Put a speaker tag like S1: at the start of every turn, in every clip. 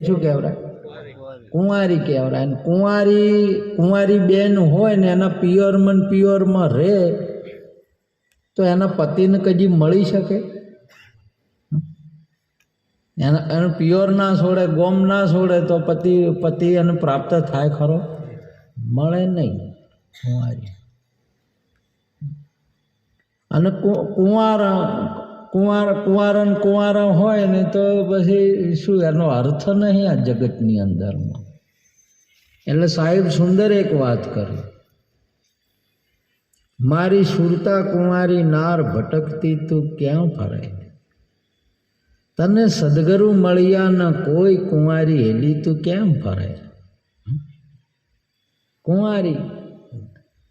S1: શું કહેવાય? કુંવારી કહેવાય. અને કુંવારી બેન હોય ને એના પિયરમાં રહે તો એના પતિને કદી મળી શકે? એનું પિયર ના છોડે, ગોમ ના છોડે તો પતિ એને પ્રાપ્ત થાય ખરો? મળે નહીં. કુંવારી અને કુંવારા હોય ને તો પછી શું એનો અર્થ નહીં આ જગતની અંદરમાં. એટલે સાહેબ સુંદર એક વાત કરી, મારી સુરતા કુંવારી નાર ભટકતી તું ક્યાં ફરે, તને સદગુરુ મળ્યા ન કોઈ કુંવારી હેલી તું કેમ ફરે.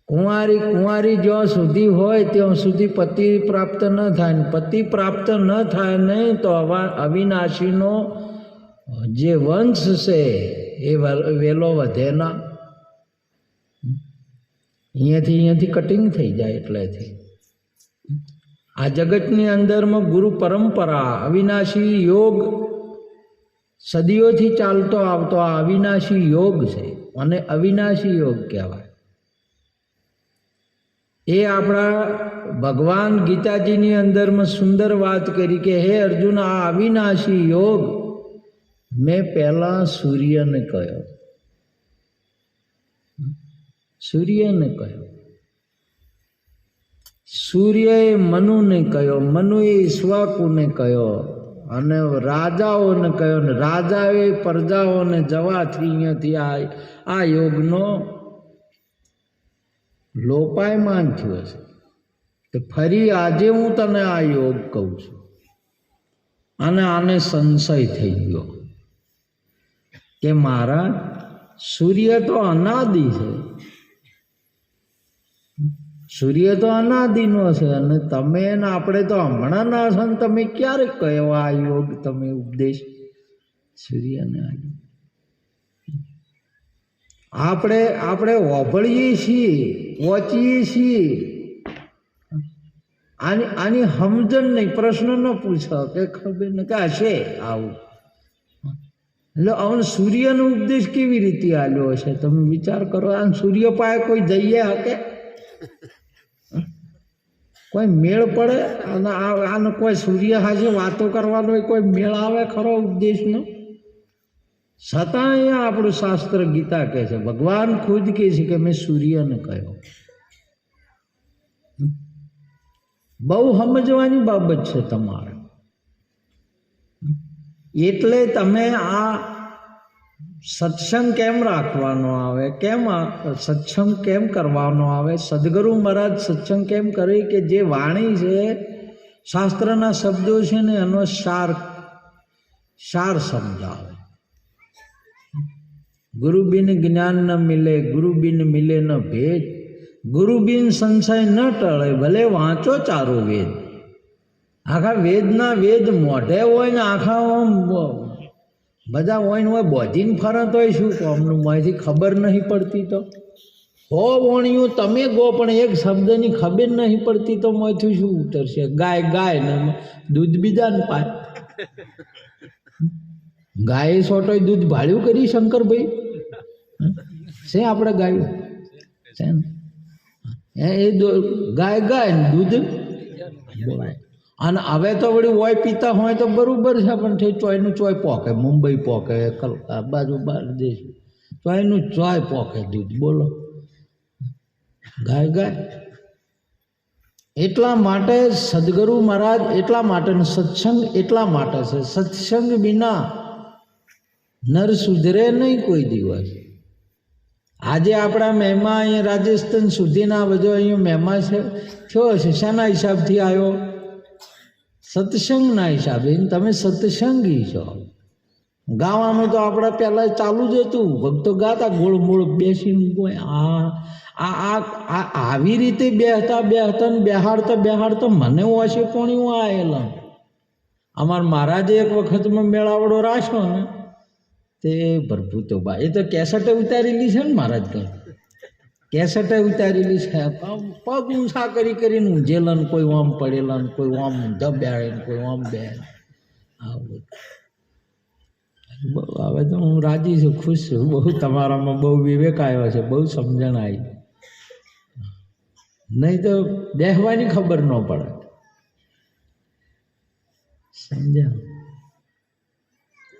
S1: કુંવારી જ્યાં સુધી હોય ત્યાં સુધી પતિ પ્રાપ્ત ન થાય ને પતિ પ્રાપ્ત ન થાય નહીં તો અવિનાશીનો જે વંશ છે એ વેલો વધે ના. અહીંયાથી કટિંગ થઈ જાય. એટલેથી આ જગતની અંદરમાં ગુરુ પરંપરા અવિનાશી યોગ સદીઓથી ચાલતો આવતો આ અવિનાશી યોગ છે અને અવિનાશી યોગ કહેવાય. એ આપણા ભગવાન ગીતાજીની અંદરમાં સુંદર વાત કરી કે હે અર્જુન, આ અવિનાશી યોગ મેં પહેલા સૂર્યને કહ્યો, સૂર્યએ મનુને કહ્યો, મનુએ ઈશ્વાકુને કહ્યો અને રાજાઓને કહ્યો ને રાજાએ પ્રજાઓને જવાથી અહીંયાથી આ યોગનો લોપાયમાન થયો છે. તો ફરી આજે હું તને આ યોગ કહું છું. અને આને સંશય થઈ ગયો કે મારા સૂર્ય તો અનાદિ છે, સૂર્ય તો અનાદિનો છે અને તમે ને આપણે તો હમણાંના છો ને તમે ક્યારે કહ્યો આ યોગ તમે ઉપદેશ સૂર્યને આવ્યો? આપણે વાપરીએ છીએ, વાંચીએ છીએ, આની સમજણ નહીં. પ્રશ્ન ન પૂછો કે ખબર ને કે હશે આવું. એટલે હવે સૂર્યનો ઉપદેશ કેવી રીતે આલ્યો હશે તમે વિચાર કરો. આ સૂર્ય પાસે કોઈ જઈએ હકે? કોઈ મેળ પડે? અને આનો કોઈ સૂર્ય હાજે વાતો કરવાનો કોઈ મેળ આવે ખરો ઉપદેશનો? છતાં અહીંયા આપણું શાસ્ત્ર ગીતા કહે છે, ભગવાન ખુદ કહે છે કે મેં સૂર્યને કહ્યો. બહુ સમજવાની બાબત છે તમારે. એટલે તમે આ સત્સંગ કેમ રાખવાનો આવે, કેમ સત્સંગ કેમ કરવાનો આવે? સદગુરુ મહારાજ સત્સંગ કેમ કરે કે જે વાણી છે શાસ્ત્રના શબ્દો છે ને એનો સાર સમજાવે. ગુરુ બિન જ્ઞાન ન મિલે, ગુરુ બિન મિલે ન ભેદ, ગુરુ બિન સંશય ન ટળે, ભલે વાંચો ચારો વેદ. આખા વેદના વેદ મોઢે હોય ને આખા બધા હોય ને હોય બોધીને ફરત હોય. શું અમનું માહિતી ખબર નહીં પડતી તો હો વણ્યું તમે ગો પણ એક શબ્દની ખબર નહીં પડતી તો માથું શું ઉતરશે? ગાય ને દૂધ બીજાને પાય. ગાય સોટોય દૂધ ભાડ્યું કરી શંકરભાઈ છે આપણે ગાયું છે ને એ ગાય ને દૂધ બોલાય. અને હવે તો વળી હોય પીતા હોય તો બરાબર છે પણ ચોયનું ચોય પોકે, મુંબઈ પોકે, બાજુ બહાર દેશ ચોયનું ચોય પોકે દૂધ. બોલો ગાય. એટલા માટે સદગુરુ મહારાજ એટલા માટે સત્સંગ એટલા માટે છે. સત્સંગ વિના નર સુધરે નહીં કોઈ દિવસ. આજે આપણા મહેમા અહીંયા રાજસ્થાન સુધીના બધો અહીંયા મહેમા છે થયો છે શાના હિસાબથી આવ્યો? સત્સંગના હિસાબે. તમે સત્સંગી છો. ગાવાનું તો આપણે પહેલાં ચાલુ જ હતું, ભક્તો ગાતા ગોળ મોળ બેસીને. આવી રીતે બેહતા ને બેહાડતા મને ઓછી કોણી આવેલા. અમારા મહારાજે એક વખતમાં મેળાવડો રાખ્યો ને તે ભરભૂતો બા એ તો કેસેટે ઉતારેલી છે ને મહારાજ કંઈ કેસેટે ઉતારેલી છે. પગ ઊંચા કરીને ઊંઝેલા ને કોઈ આમ પડેલા ને કોઈ આમ ધબ્યાડે ને કોઈ આમ બે આવું. હવે તો હું રાજી છું, ખુશ છું. બહુ તમારામાં બહુ વિવેક આવ્યો છે, બહુ સમજણ આવી. નહીં તો બેહવાની ખબર ન પડે. સમજ્યા?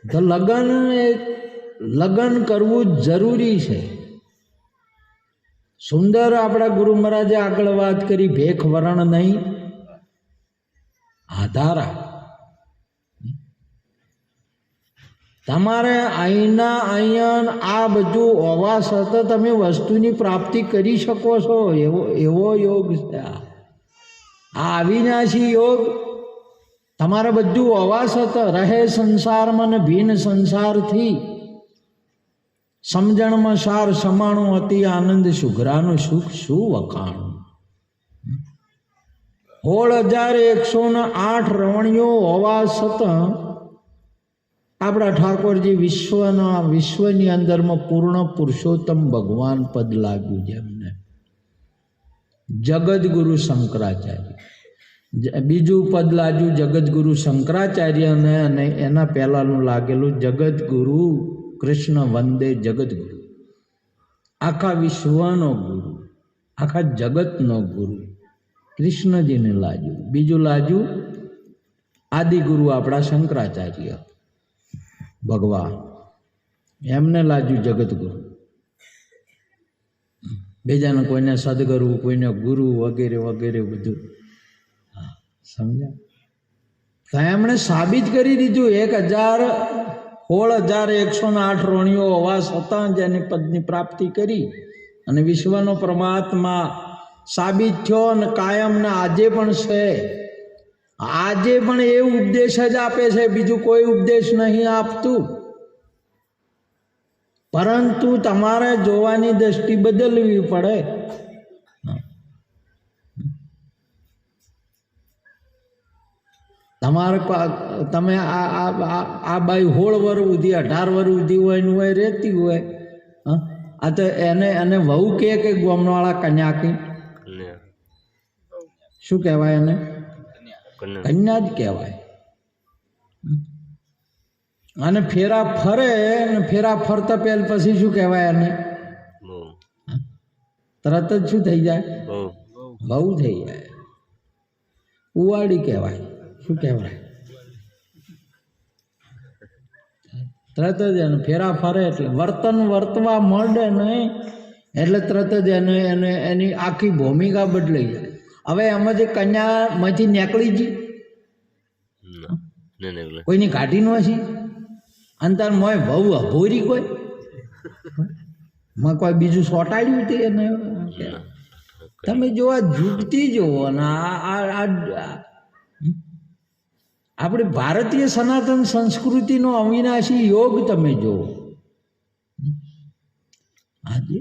S1: તો લગ્ન કરવું જરૂરી છે. સુંદર આપણા ગુરુ મહારાજે આગળ વાત કરી, ભેખ વરણ નહીં આધારા. તમારે અહીંયા આ બધું હોવા છતાં તમે વસ્તુની પ્રાપ્તિ કરી શકો છો, એવો યોગ છે. આ અવિનાશી યોગ તમારે બધું હોવા છતાં રહે સંસારમાં ને ભિન્ન સંસારથી સમજણમાં સાર સમાણું અતિ આનંદ સુઘરાનું સુખ શું વખાણું. 16,108 રવણીઓ હોવા છતાં આપણા ઠાકોરજી વિશ્વની અંદરમાં પૂર્ણ પુરુષોત્તમ ભગવાન પદ લાગ્યું. જેમને જગદગુરુ શંકરાચાર્ય, બીજું પદ લાગ્યું જગદગુરુ શંકરાચાર્ય અને એના પહેલાનું લાગેલું જગદગુરુ કૃષ્ણ વંદે જગદગુરુ. આખા વિશ્વનો ગુરુ, આખા જગતનો ગુરુ કૃષ્ણજીને લાગ્યું. બીજું લાગ્યું આદિગુરુ આપણા શંકરાચાર્ય ભગવાન, એમને લાગ્યું જગતગુરુ. બીજાને કોઈને સદગુરુ, કોઈને ગુરુ વગેરે વગેરે બધું. સમજ્યા? તો એમણે સાબિત કરી દીધું. 16,108 રોણીઓ હોવા છતાં જેની પદની પ્રાપ્તિ કરી અને વિશ્વનો પરમાત્મા સાબિત થયો અને કાયમને આજે પણ છે. આજે પણ એ ઉપદેશ જ આપે છે, બીજું કોઈ ઉપદેશ નહીં આપતું. પરંતુ તમારે જોવાની દ્રષ્ટિ બદલવી પડે. તમારે તમે આ બાઈ 16 વર્ષ સુધી 18 વર્ષ સુધી હોય ને હોય રહેતી હોય, આ તો એને વહુ કે ગોમવાળા કન્યા કે શું કહેવાય? એને કન્યા જ કહેવાય. અને ફેરા ફરે ને ફેરા ફરતા પહેલ પછી શું કહેવાય? એને તરત જ શું થઈ જાય? વહુ થઈ જાય. ઉવાડી કહેવાય. શું કહેવાય? તરત જ એને ફેરા ફરે એટલે વર્તન વર્તવા માંડે નહીં એટલે તરત જ એની આખી ભૂમિકા બદલાઈ જાય. હવે એમાં જે કન્યામાંથી નીકળી ગઈ, કોઈની કાઢી ન હશી અંતર મોય બહુ અભોરી કોઈ માં કોઈ બીજું સોટાડ્યું તે એને તમે જો આ જુગતી જુઓ ને આપણી ભારતીય સનાતન સંસ્કૃતિનો અવિનાશી યોગ તમે જુઓ. આજે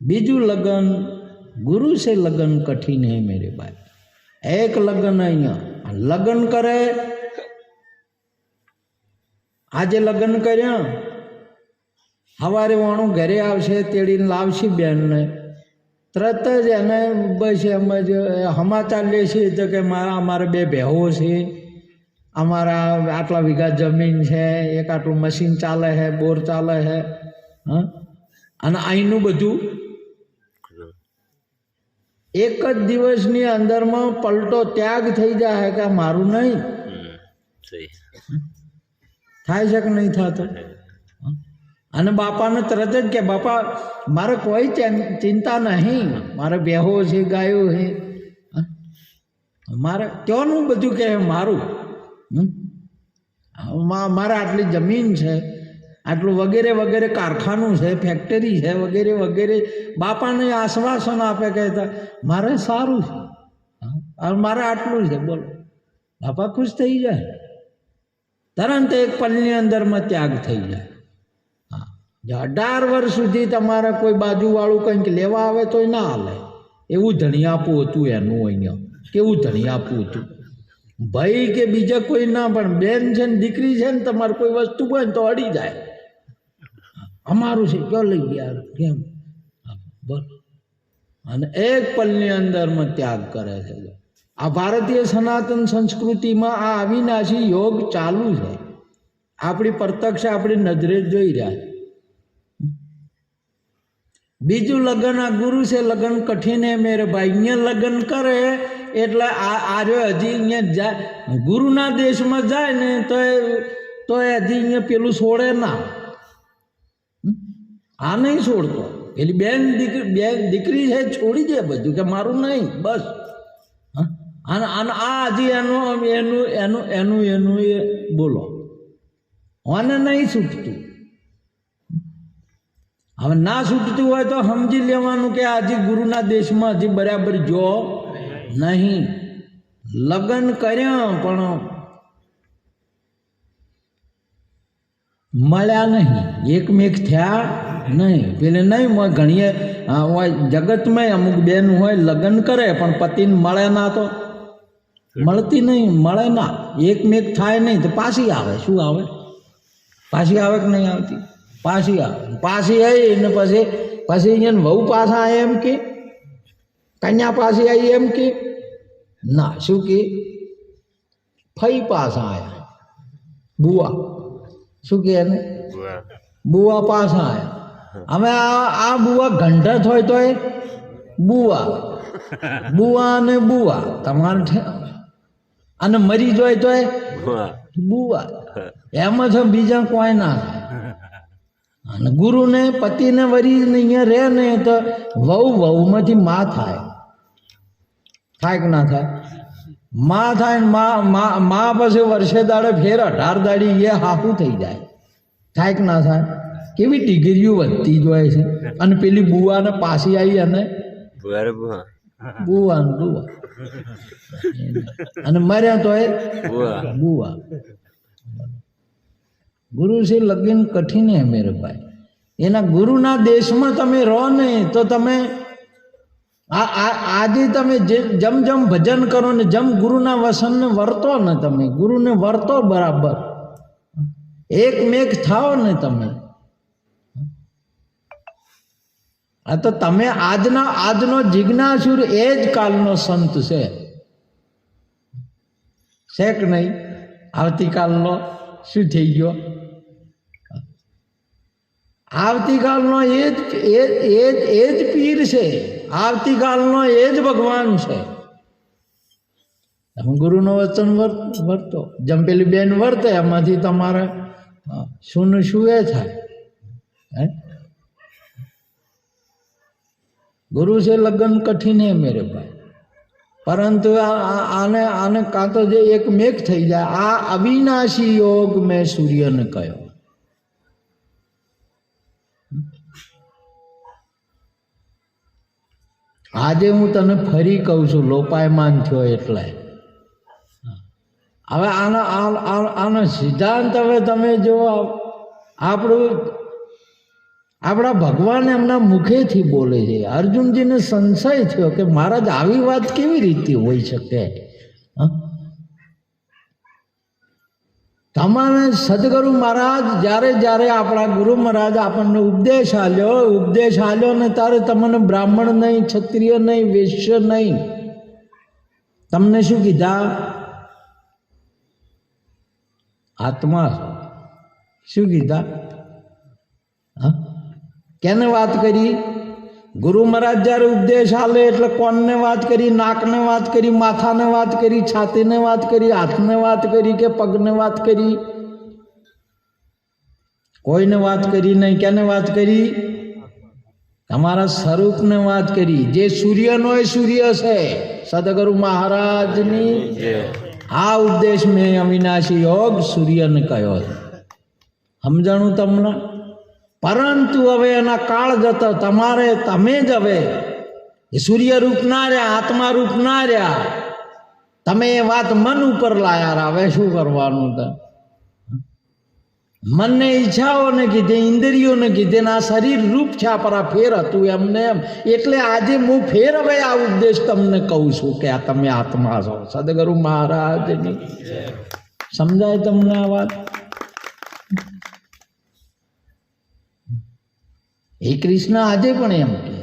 S1: બીજું લગ્ન गुरु से लगन कठिन है मेरे भाई. एक लगन અહીંયા લગ્ન કરે, આજે લગ્ન કર્યા, સવારે વાણું ઘરે આવશે, તેડીને લાવશે બેનને, તરત જ એને બસ એમ જ સમાચાર લેશે તો કે અમારે 2 ભેહો છે, અમારા આટલા વીઘા જમીન છે, એક આટલું મશીન ચાલે છે, બોર ચાલે છે. અને અહીંનું બધું એક જ દિવસની અંદરમાં પલટો ત્યાગ થઈ જાય કે મારું નહીં થાય છે કે નહીં થતો. અને બાપાને તરત જ કે બાપા મારે કોઈ ચિંતા નહીં, મારે બેહો છે, ગાયો છે, મારે ત્યાંનું બધું કે મારું, મારે આટલી જમીન છે, આટલું વગેરે વગેરે કારખાનું છે, ફેક્ટરી છે, વગેરે વગેરે. બાપાને આશ્વાસન આપે કહેતા મારે સારું છે, મારે આટલું છે, બોલો. બાપા ખુશ થઈ જાય, તરત એક પલની અંદરમાં ત્યાગ થઈ જાય. 18 વર્ષ સુધી તમારે કોઈ બાજુવાળું કંઈક લેવા આવે તો ના હાલે. એવું ધણિયાપું હતું એનું. અહીંયા કેવું ધણિયાપું હતું ભાઈ કે બીજા કોઈ ના, પણ બેન છે ને દીકરી છે ને તમારે કોઈ વસ્તુ હોય ને તો અડી જાય, અમારું છે ક્યાં લઈ ગયા કેમ બોલ. અને એક પલની અંદરમાં ત્યાગ કરે છે. આ ભારતીય સનાતન સંસ્કૃતિમાં આ અવિનાશી યોગ ચાલુ છે. આપણી પ્રત્યક્ષ આપણી નજરે જ જોઈ રહ્યા. બીજું લગ્ન આ ગુરુ છે, લગ્ન કઠિને મેરે ભાઈ. અહીંયા લગ્ન કરે એટલે આ હજી અહીંયા જાય ગુરુના દેશમાં જાય ને તો હજી અહીંયા પેલું છોડે ના. આ નહીં છોડતો. પેલી બેન દીકરી છે છોડી દે બધું કે મારું નહીં બસ. અને આ હજી એનું એ બોલો આને નહીં છૂટતું. હવે ના છૂટતું હોય તો સમજી લેવાનું કે હજી ગુરુના દેશમાં હજી બરાબર જો નહીં. લગ્ન કર્યા પણ મળ્યા નહીં, એકમેક થયા નહીં. પેલે નહીં ઘણીએ જગતમાં અમુક બેન હોય લગ્ન કરે પણ પતિને મળે ના તો મળતી નહીં, મળે ના, એકમેક થાય નહીં તો પાછી આવે. શું આવે? પાછી આવે કે નહીં આવતી? પાછી આવે. પાછી આવી ને પછી અહીંયા વહુ પાછા આવે એમ કે કન્યા પાછી આવી એમ કે ના. શું કે ફઈ પાછા આવ્યા, બુઆ. શું કે એને બુઆ પાછા આવ્યા. હવે આ બુઆ ગંઢત હોય તો એ બુઆ અને બુઆ તમારે, અને મરી જાય તો એ બુઆ. એમાં છે બીજા કોઈ ના થાય. અને ગુરુને પતિને વરી અહીંયા રહે ને તો વહુમાંથી માં થાય. થાય કે ના થાય? માં થાય ને માં પછી વર્ષે દાડે ફેર 18 દાડી એ હાફું થઈ જાય. થાય કે ના થાય? કેવી ડિગ્રીઓ વધતી જ હોય છે. અને પેલી બુવાને પાછી આવી અને બુવા અને મર્યા તો એ બુવા. ગુરુ છે લગન કઠિન હે મેરે ભાઈ. એના ગુરુના દેશમાં તમે રહો ને તો તમે આજે તમે જમ ભજન કરો ને જમ ગુરુના વસનને વર્તો ને, તમે ગુરુને વર્તો બરાબર, એકમેક થાઓ ને તમે. આ તો તમે આજનો જિજ્ઞાસુર એ જ કાલનો સંત છે કે નહીં? આવતીકાલનો શું થઈ ગયો? આવતીકાલનો એ જ પીર છે, આવતીકાલનો એ જ ભગવાન છે. તમે ગુરુનું વચન વર્તો. જેમ પેલી બેન વર્તે એમાંથી તમારે શું શું એ થાય. ગુરુ છે લગ્ન કઠિન હે મેરે ભાઈ. પરંતુ આને કાં તો જે એક મેઘ થઈ જાય. આ અવિનાશી યોગ મેં સૂર્યને કહ્યો. આજે હું તને ફરી કહું છું, લોપાયમાન થયો એટલે. હવે આનો સિદ્ધાંત હવે તમે જો આપણા ભગવાન એમના મુખેથી બોલે છે. અર્જુનજીને સંશય થયો કે મહારાજ આવી વાત કેવી રીતે હોઈ શકે? તમારે સદગુરુ મહારાજ જ્યારે આપણા ગુરુ મહારાજ આપણને ઉપદેશ આલ્યો ને ત્યારે તમને બ્રાહ્મણ નહીં, ક્ષત્રિય નહીં, વૈશ્ય નહીં, તમને શું કીધા? આત્મા. શું કીધા? કેને વાત કરી? ગુરુ મહારાજ જ્યારે ઉપદેશ આલે એટલે કોણને વાત કરી? નાકને વાત કરી, માથાને વાત કરી, છાતીને વાત કરી, હાથને વાત કરી કે પગને વાત કરી? કોઈને વાત કરી નહીં. કેને વાત કરી? તમારા સ્વરૂપને વાત કરી. જે સૂર્યનો એ સૂર્ય છે. સદગુરુ મહારાજની આ ઉપદેશ મેં અવિનાશી યોગ સૂર્યને કહ્યો. સમજાણું તમને? પરંતુ હવે એના કાળ જતો તમે જ હવે સૂર્ય રૂપ ના રહ્યા, આત્મા રૂપ ના રહ્યા. તમે એ વાત મન ઉપર લાયા. હવે શું કરવાનું? મનને ઈચ્છાઓને કીધે, ઇન્દ્રિયોને કીધે આ શરીર રૂપ છે પરા ફેર હતું એમને એમ. એટલે આજે હું ફેર હવે આ ઉપદેશ તમને કહું છું કે આ તમે આત્મા છો. સદગુરુ મહારાજની સમજાય તમને આ વાત? એ કૃષ્ણ આજે પણ એમ કે,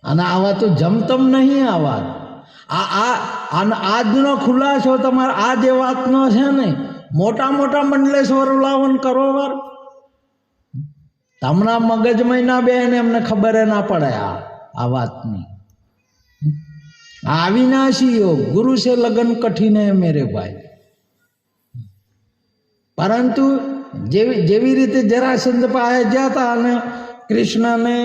S1: અને આવા તો જમતમ નહીં. આ વાત આજનો ખુલાસો તમારે આ જે વાતનો છે ને મોટા મોટા મંડલેશ્વર લાવન કરો વાર તમના મગજમાં ના બે ને એમને ખબર ના પડે આ વાતની. अविनाशी योग गुरु से लगन कठिन है मेरे भाई. परंतु जेवी रीते जरासंध पाए जाता ने कृष्ण ने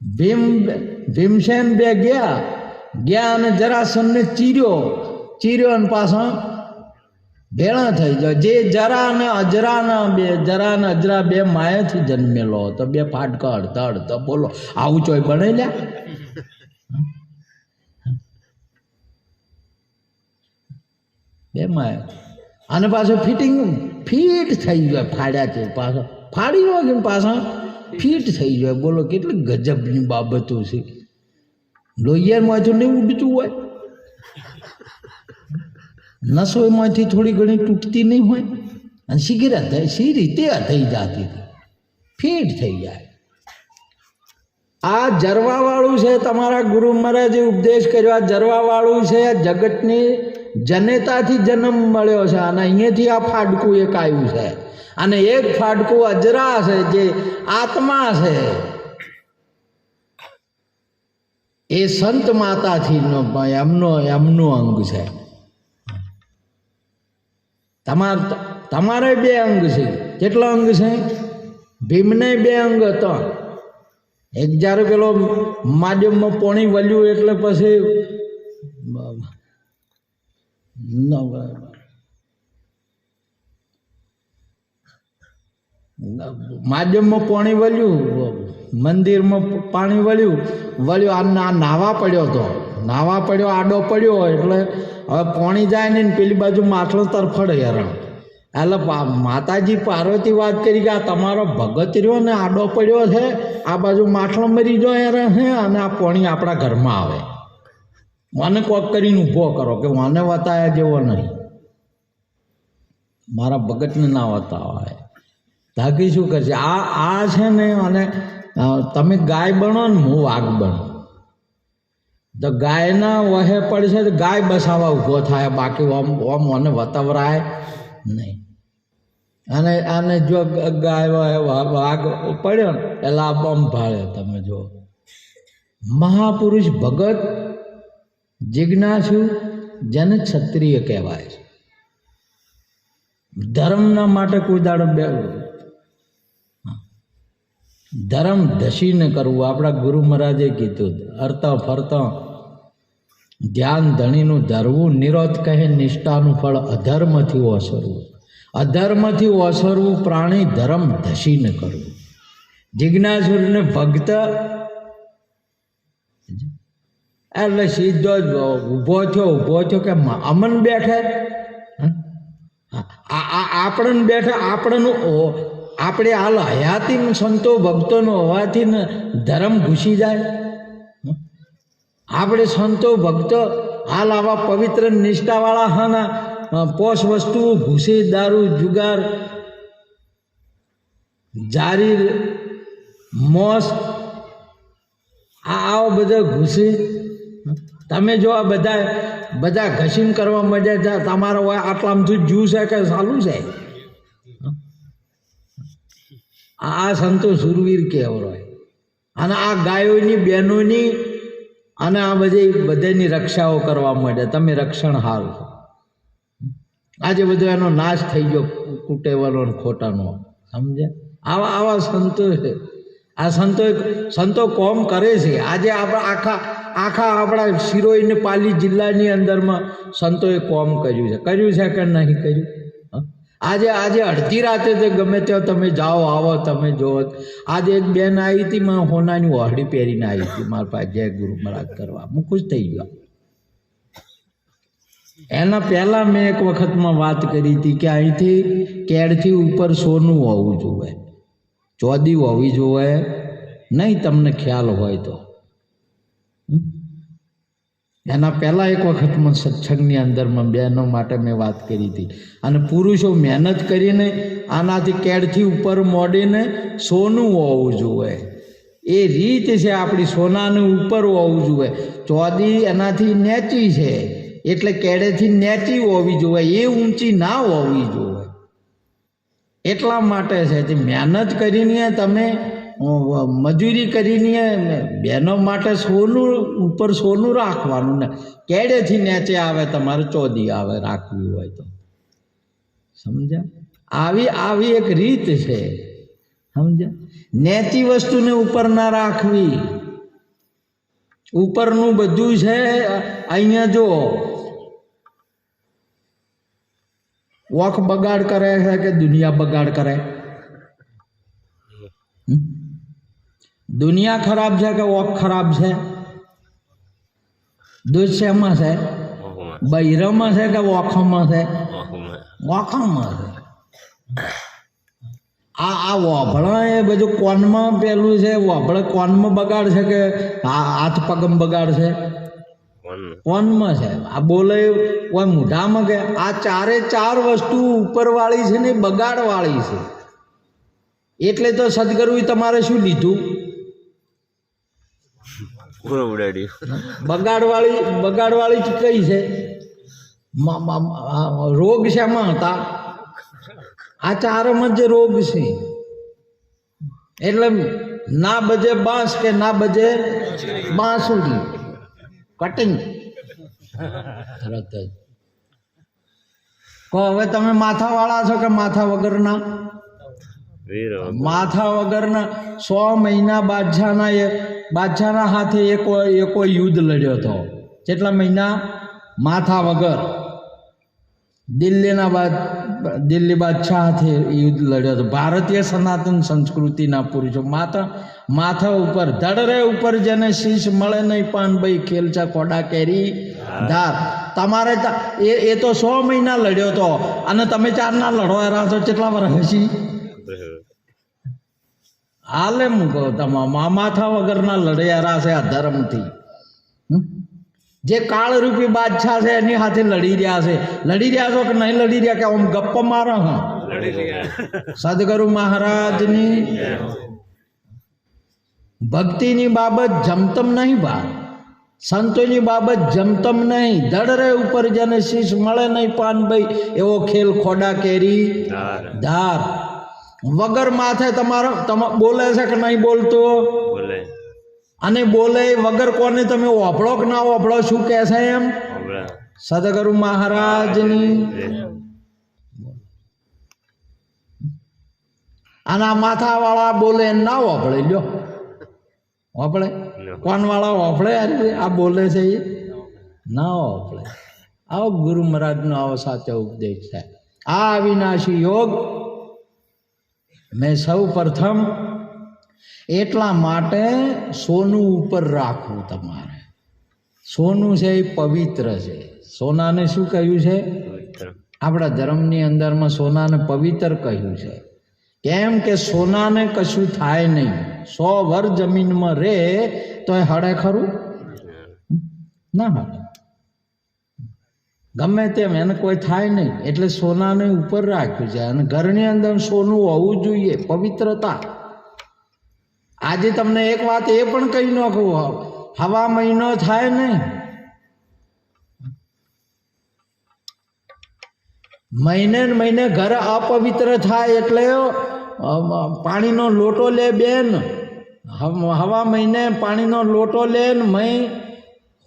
S1: भीमसेन बे गया ने जरासंध ने चीर्यो ने पाछा भेड़ा थई गयो. जे जरा ने अजरा बे माया थी जन्मेलो तो बे फाटका अड़ता तो बोलो आવું ચોય બને લ્યા. બેમાં અને પાછું ફિટિંગ ફિટ થઈ જાય. ફાડ્યા છે પાછા ફાડી લો કે પાછા ફિટ થઈ જાય. બોલો કેટલી ગજબની બાબતો છે. લોહિયારમાંથી નહીં ઉડતું હોય, નસોમાંથી થોડી ઘણી તૂટતી નહીં હોય અને સિગરેટ થાય સી રીતે થઈ જતી હતી, ફિટ થઈ જાય. આ જરવાવાળું છે તમારા ગુરુ મહારાજે ઉપદેશ કર્યો. આ જરવાવાળું છે જગતની જનેતાથી જન્મ મળ્યો છે અને અહીંયાથી આ ફાડકું એક આવ્યું છે. અને એક ફાડકું અજરા છે જે આત્મા છે એ સંત માતાથી એમનું અંગ છે. તમારે બે અંગ છે. કેટલા અંગ છે? ભીમને બે અંગ હતા. એક જ્યારે પેલો માધ્યમમાં પોણી વળ્યું એટલે પછી માધ્યમમાં પાણી વળ્યું, મંદિરમાં પાણી વળ્યું આ નાવા પડ્યો આડો પડ્યો એટલે હવે પાણી જાય ને પેલી બાજુ માટલો તરફડે હેરણ. એટલે માતાજી પાર્વતી વાત કરી કે આ તમારો ભગત રહ્યો ને આડો પડ્યો છે, આ બાજુ માટલો મરી જાય હેરણ છે અને આ પાણી આપણા ઘરમાં આવે. મને કોક કરીને ઊભો કરો કે મને વતાયા જેવો નહીં, મારા ભગતને ના વતાવાય. તાકી શું કરશે? આ છે ને અને તમે ગાય બનો ને હું વાઘ બનો તો ગાયના વહે પડશે તો ગાય બસાવા ઊભો થાય, બાકી ઓમ મને વતાવરાય નહીં. અને જો ગાય વાઘ પડ્યો ને એટલે આ બમ ભાળે. તમે જો મહાપુરુષ ભગત જિજ્ઞાસુ જેને ક્ષત્રિય કહેવાય છે. ધર્મના માટે કોઈ દાડો ધર્મ ધસીને કરવું. આપણા ગુરુ મહારાજે કીધું હરતા ફરતા ધ્યાન ધણીનું ધરવું. નિરોધ કહે નિષ્ઠાનું ફળ અધર્મથી ઓસરવું. અધર્મથી ઓસરવું પ્રાણી ધર્મ ધસીને કરવું. જિજ્ઞાસુને ભક્ત એટલે સીધો જ ઊભો થયો કે અમન બેઠે આપણને બેઠે આપણે હાલ હયાતી સંતો ભક્તોનો હોવાથી ને ધર્મ ઘૂસી જાય. આપણે સંતો ભક્તો હાલ આવા પવિત્ર નિષ્ઠાવાળા હાના પોષ વસ્તુઓ ઘૂસી, દારૂ જુગાર જારી મોસ આવો બધો ઘૂસી. તમે જો આ બધા ઘસીને કરવા મજા છે. તમારો આટલામાંથી જૂ છે કે ચાલુ છે? આ સંતો સુરવીર કહેવાય. અને આ ગાયોની બહેનોની અને આ બધાની રક્ષાઓ કરવા માંડે. તમે રક્ષણ હાલ. આજે બધો એનો નાશ થઈ ગયો કુટેવાનો ખોટાનો. સમજે? આવા સંતો છે. આ સંતો કોમ કરે છે. આજે આખા આપણા સિરોઈ ને પાલી જિલ્લાની અંદરમાં સંતોએ કોમ કર્યું છે કે નહીં કર્યું? આજે અડધી રાતે તો ગમે ત્યાં તમે જાઓ આવો તમે જોવો. આજે એક બેન આવી હતી, મેં હોનાની ઓહડી પહેરીને આવી હતી મારા પાસે જય ગુરુ મહારાજ કરવા. હું ખુશ થઈ ગયો. એના પહેલાં મેં એક વખતમાં વાત કરી હતી કે અહીંથી કેળથી ઉપર સોનું હોવું જોઈએ, ચોદી હોવી જોઈએ નહીં. તમને ખ્યાલ હોય તો એના પહેલાં એક વખતમાં સત્સંગની અંદરમાં બહેનો માટે મેં વાત કરી હતી. અને પુરુષો મહેનત કરીને આનાથી કેળથી ઉપર મોડીને સોનું હોવું જોઈએ. એ રીત છે આપણી. સોનાનું ઉપર હોવું જોઈએ. ચોદી એનાથી નેચી છે. એટલે કેડેથી નેચી હોવી જોઈએ, એ ઊંચી ના હોવી જોઈએ. એટલા માટે છે જે મહેનત કરીને તમે મજૂરી કરીને બહેનો માટે સોનું ઉપર સોનું રાખવાનું ને કેડેથી નેચે આવે તમારે ચોદી આવે રાખવી હોય તો. સમજ્યા? આવી એક રીત છે. સમજ્યા? નેચી વસ્તુને ઉપર ના રાખવી. ઉપરનું બધું છે અહીંયા જો વખ બગાડ કરે છે કે દુનિયા બગાડ કરે? દુનિયા ખરાબ છે કે વખ ખરાબ છે? દોષ શેમાં છે? બૈરામાં છે કે વખમાં છે? વખમાં છે. આ વાભળા એ બધું કોનમાં પેલું છે, વાભળે કોનમાં બગાડ છે કે હાથ પગમાં બગાડ છે? કોનમાં છે. આ બોલે કોઈ મોઢામાં કે આ ચારે ચાર વસ્તુ ઉપરવાળી છે ને બગાડવાળી છે. એટલે તો સદગુરુએ તમારે શું લીધું? બગાડવાળી કઈ છે? રોગ શેમાં હતા? આ ચારમાં જ રોગ છે. એટલે ના બજે બાંસ કે ના બજે બાંસુરી કટિંગ તરત જ. કહો હવે તમે માથાવાળા છો કે માથા વગરના? માથા વગરના. 100 મહિના બાદશાહના હાથે એકો યુદ્ધ લડ્યો હતો. કેટલા મહિના? માથા વગર. દિલ્હી બાદશાહ હાથે યુદ્ધ લડ્યો હતો. ભારતીય સનાતન સંસ્કૃતિના પુરુષો માથા ઉપર ધડરે ઉપર જેને શીશ મળે નહીં પાન ભાઈ ખેલચા કોડા કેરી ધાર. તમારે એ તો 100 મહિના લડ્યો હતો અને તમે 4 ના લડવા રહ્યા છો. કેટલા વર્ષ હસી હાલે મૂકો તમારા માથા વગરના લડ્યા છે આ ધર્મથી. જે કાળરૂપી બાદશાહ છે એની સાથે લડી રહ્યા છો કે નહીં લડી રહ્યા? કે આમ ગપ્પ મારો? હા, સદગુરુ મહારાજની ભક્તિની બાબત જમતમ નહીં બા, સંતોની બાબત જમતમ નહીં. ધડરે ઉપર જેને શીશ મળે નહીં પાન ભાઈ એવો ખેલ ખોડા કેરી ધાર. વગર માથે તમારો બોલે છે કે નહીં બોલતો? અને બોલે વગર કોને તમે ઓભળો કે ના ઓભળો? શું કહે છે એમ? સદગુરુ મહારાજની. અને આ માથાવાળા બોલે ના ઓભળે? લ્યો ઓભળે? કોણ વાળા ઓભળે? આ બોલે છે એ ના ઓભળે. આવો ગુરુ મહારાજનો આવો સાચો ઉપદેશ છે. આ અવિનાશી યોગ મેં સૌ પ્રથમ એટલા માટે સોનું ઉપર રાખવું. તમારે સોનું છે એ પવિત્ર છે. સોનાને શું કહ્યું છે? આપણા ધર્મની અંદરમાં સોનાને પવિત્ર કહ્યું છે. કેમ કે સોનાને કશું થાય નહીં. 100 વર્ષ જમીનમાં રહે તો એ હળે ખરું ના હળે. ગમે તેમ એને કોઈ થાય નહીં. એટલે સોનાને ઉપર રાખ્યું છે. અને ઘરની અંદર સોનું હોવું જોઈએ, પવિત્રતા. આજે તમને એક વાત એ પણ કહી નાખું, હવા મહિનો થાય નહીં, મહિને ઘર અપવિત્ર થાય એટલે પાણીનો લોટો લે બેન. હવા મહિને પાણીનો લોટો લે ને મય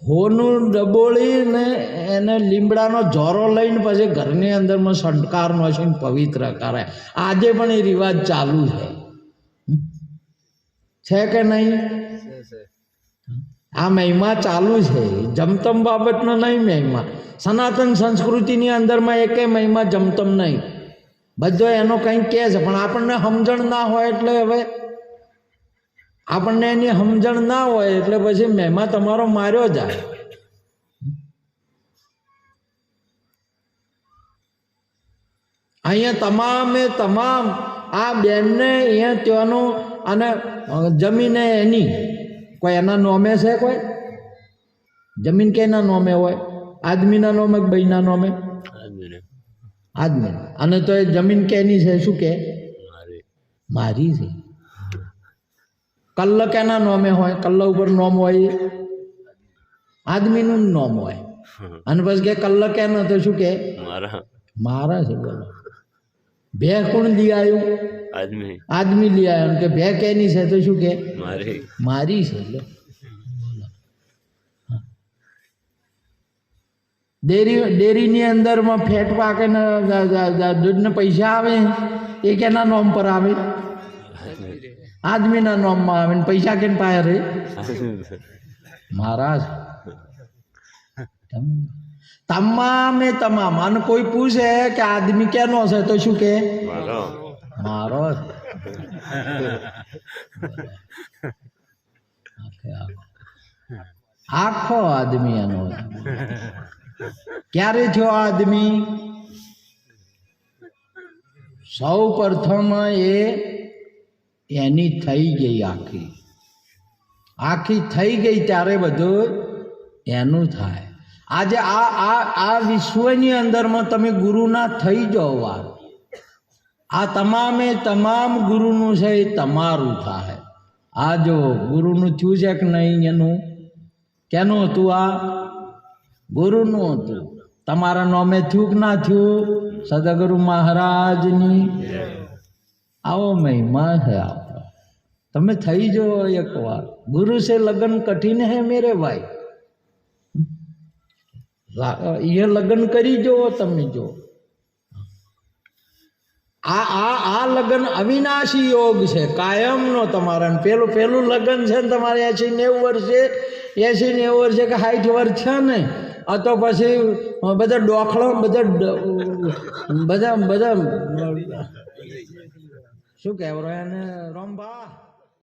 S1: હોનું ડબોળીને એને લીમડાનો જોરો લઈને પછી ઘરની અંદરમાં સંસ્કારનો છે પવિત્ર કરે. આજે પણ એ રિવાજ ચાલુ છે કે નહીં? આ મહિમા ચાલુ છે. જમતમ બાબતનો નહીં મહિમા. સનાતન સંસ્કૃતિની અંદરમાં એકેય મહિમા જમતમ નહીં. બધો એનો કંઈક કહે છે પણ આપણને સમજણ ના હોય એટલે હવે આપણને એની સમજણ ના હોય એટલે પછી મહિમા તમારો માર્યો જાય. અહીંયા તમામ આ બેનને અહીંયા ત્યાંનું અને જમીને એની કોઈ એના નોમે છે? કોઈ જમીન કેના નોમે હોય? આદમીના નોમે કે બઈના નોમે? આદમી. અને તો એ જમીન કેની છે? શું કે? મારી છે. કલ્લ કેના નોમે હોય? કલ્લ ઉપર નોમ હોય આદમીનું નોમ હોય. અને પછી કે કલ્લો કેનો તો શું કે
S2: મારા
S1: મારા છે. બોલો ભે કોણ લઈ આવ્યું?
S2: આદમી
S1: આદમી લઈ આવ્યો. કે ભે કેની છે તો શું કે
S2: મારી
S1: મારી છે. લે ડેરીની અંદરમાં ફેટ પાકે ને દૂધને પૈસા આવે એ કેના નોમ પર આવે? આદમીના નોમમાં આવે ને પૈસા કેમ પાય રે? મહારાજ તમામે તમામ. અને કોઈ પૂછે કે આદમી કેનો છે તો શું કે
S2: મારો
S1: મારો. આખો આદમી એનો. ક્યારે થયો આદમી? સૌ પ્રથમ એની થઈ ગઈ આખી થઈ ગઈ ત્યારે બધું એનું થાય. આજે આ વિશ્વની અંદરમાં તમે ગુરુના થઈ જાઓ વાર, આ તમામે તમામ ગુરુનું છે એ તમારું થાય. આ જો ગુરુનું થયું છે કે નહીં, એનું કેનું હતું? આ ગુરુનું હતું. તમારા નામે થયું કે ના થયું? સદગુરુ મહારાજની આવો મહિમા છે આપણો. તમે થઈ જાઓ એક વાર. ગુરુ से लगन कठिन है मेरे भाई. ये લગ્ન કરી જો તમે. જો આ લગ્ન અવિનાશી યોગ છે, કાયમનો તમારા. પેલું લગ્ન છે ને તમારે 80-90 વર્ષે 80-90 વર્ષે કે 60 વર્ષ છે ને, આ તો પછી બધા ડોખળો બધા શું કહેવાય એને રંભા